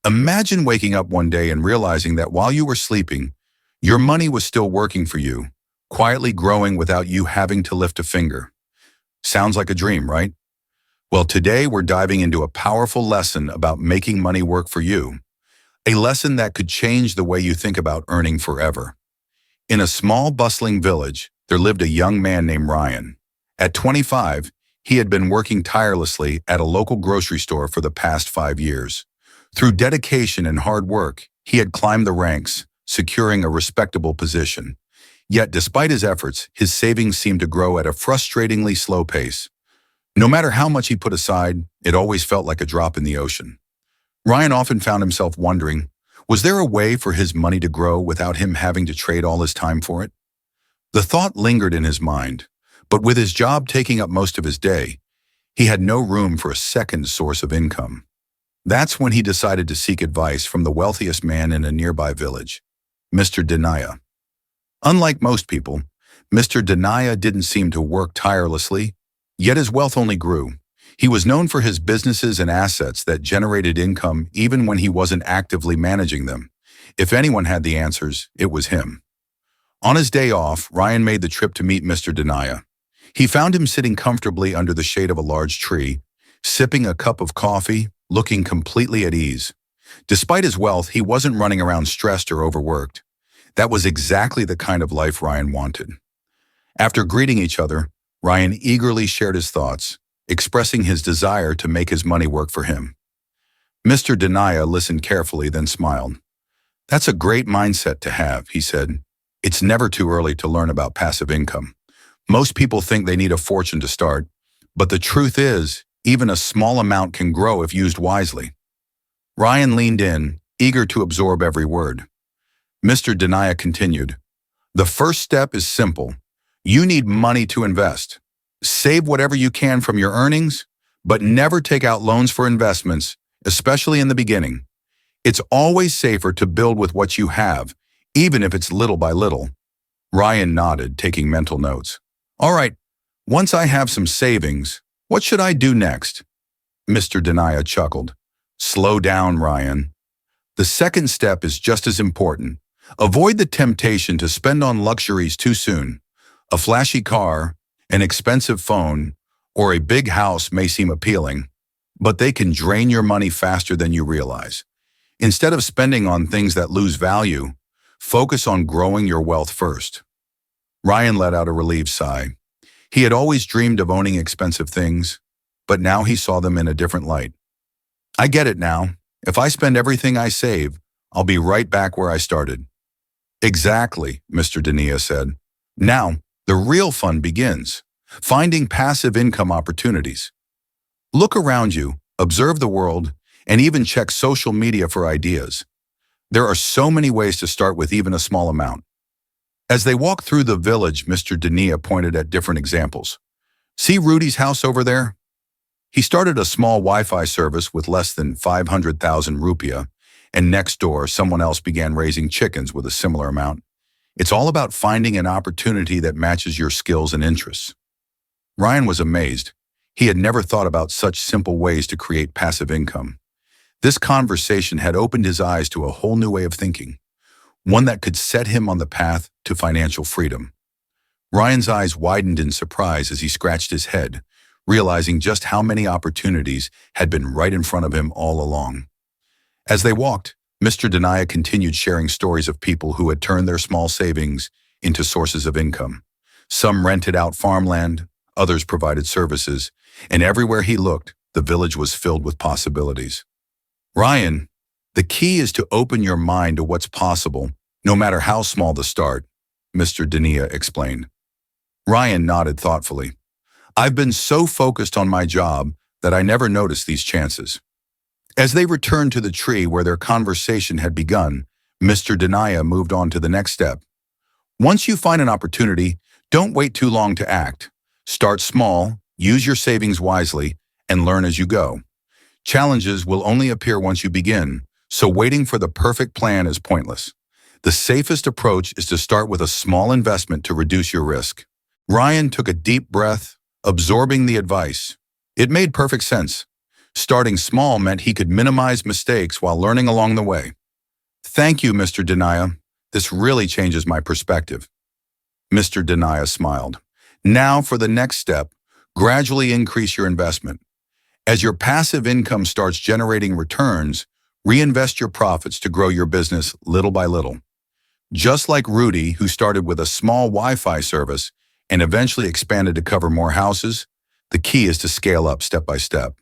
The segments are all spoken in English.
Imagine waking up one day and realizing that while you were sleeping, your money was still working for you, quietly growing without you having to lift a finger. Sounds like a dream, right? Well, today we're diving into a powerful lesson about making money work for you, a lesson that could change the way you think about earning forever. In a small, bustling village, there lived a young man named Ryan. At 25, he had been working tirelessly at a local grocery store for the past 5 years. Through dedication and hard work, he had climbed the ranks, securing a respectable position. Yet, despite his efforts, his savings seemed to grow at a frustratingly slow pace. No matter how much he put aside, it always felt like a drop in the ocean. Ryan often found himself wondering, was there a way for his money to grow without him having to trade all his time for it? The thought lingered in his mind, but with his job taking up most of his day, he had no room for a second source of income. That's when he decided to seek advice from the wealthiest man in a nearby village, Mr. Denaya. Unlike most people, Mr. Denaya didn't seem to work tirelessly, yet his wealth only grew. He was known for his businesses and assets that generated income even when he wasn't actively managing them. If anyone had the answers, it was him. On his day off, Ryan made the trip to meet Mr. Denaya. He found him sitting comfortably under the shade of a large tree, sipping a cup of coffee, looking completely at ease. Despite his wealth, he wasn't running around stressed or overworked. That was exactly the kind of life Ryan wanted. After greeting each other, Ryan eagerly shared his thoughts, expressing his desire to make his money work for him. Mr. Denaya listened carefully, then smiled. "That's a great mindset to have," he said. "It's never too early to learn about passive income. Most people think they need a fortune to start, but the truth is, even a small amount can grow if used wisely." Ryan leaned in, eager to absorb every word. Mr. Denaya continued, "The first step is simple. You need money to invest. Save whatever you can from your earnings, but never take out loans for investments, especially in the beginning. It's always safer to build with what you have, even if it's little by little." Ryan nodded, taking mental notes. "All right, once I have some savings, what should I do next?" Mr. Denaya chuckled. "Slow down, Ryan. The second step is just as important. Avoid the temptation to spend on luxuries too soon. A flashy car, an expensive phone, or a big house may seem appealing, but they can drain your money faster than you realize. Instead of spending on things that lose value, focus on growing your wealth first." Ryan let out a relieved sigh. He had always dreamed of owning expensive things, but now he saw them in a different light. "I get it now. If I spend everything I save, I'll be right back where I started." "Exactly," Mr. Denaya said. "Now, the real fun begins, finding passive income opportunities. Look around you, observe the world, and even check social media for ideas. There are so many ways to start with even a small amount." As they walked through the village, Mr. Denaya pointed at different examples. "See Rudy's house over there? He started a small Wi-Fi service with less than 500,000 rupiah, and next door, someone else began raising chickens with a similar amount. It's all about finding an opportunity that matches your skills and interests." Ryan was amazed. He had never thought about such simple ways to create passive income. This conversation had opened his eyes to a whole new way of thinking, one that could set him on the path to financial freedom. Ryan's eyes widened in surprise as he scratched his head, realizing just how many opportunities had been right in front of him all along. As they walked, Mr. Denaya continued sharing stories of people who had turned their small savings into sources of income. Some rented out farmland, others provided services, and everywhere he looked, the village was filled with possibilities. "Ryan, the key is to open your mind to what's possible, no matter how small the start," Mr. Denaya explained. Ryan nodded thoughtfully. "I've been so focused on my job that I never noticed these chances." As they returned to the tree where their conversation had begun, Mr. Denaya moved on to the next step. "Once you find an opportunity, don't wait too long to act. Start small, use your savings wisely, and learn as you go. Challenges will only appear once you begin, so waiting for the perfect plan is pointless. The safest approach is to start with a small investment to reduce your risk." Ryan took a deep breath, absorbing the advice. It made perfect sense. Starting small meant he could minimize mistakes while learning along the way. Thank you, Mr. Denaya. This really changes my perspective. Mr. Denaya smiled. Now for the next step, gradually increase your investment. As your passive income starts generating returns, reinvest your profits to grow your business little by little. Just like Rudy, who started with a small Wi-Fi service and eventually expanded to cover more houses, the key is to scale up step by step.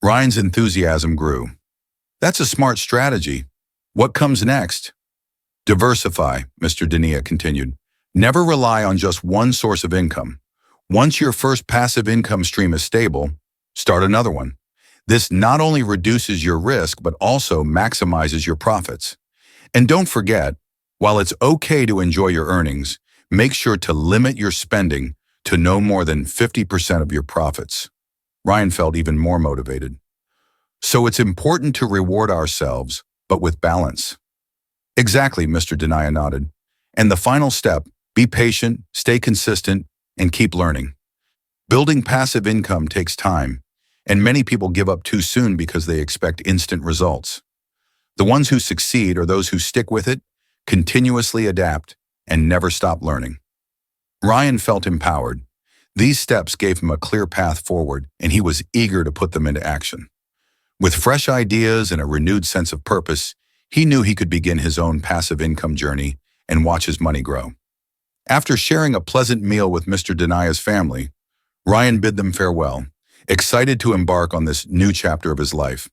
Ryan's enthusiasm grew. That's a smart strategy. What comes next? Diversify, Mr. Denaya continued. Never rely on just one source of income. Once your first passive income stream is stable, start another one. This not only reduces your risk, but also maximizes your profits. And don't forget, while it's okay to enjoy your earnings, make sure to limit your spending to no more than 50% of your profits. Ryan felt even more motivated. So it's important to reward ourselves, but with balance. Exactly, Mr. Denaya nodded. And the final step, be patient, stay consistent, and keep learning. Building passive income takes time, and many people give up too soon because they expect instant results. The ones who succeed are those who stick with it, continuously adapt, and never stop learning. Ryan felt empowered. These steps gave him a clear path forward, and he was eager to put them into action. With fresh ideas and a renewed sense of purpose, he knew he could begin his own passive income journey and watch his money grow. After sharing a pleasant meal with Mr. Denaya's family, Ryan bid them farewell, excited to embark on this new chapter of his life.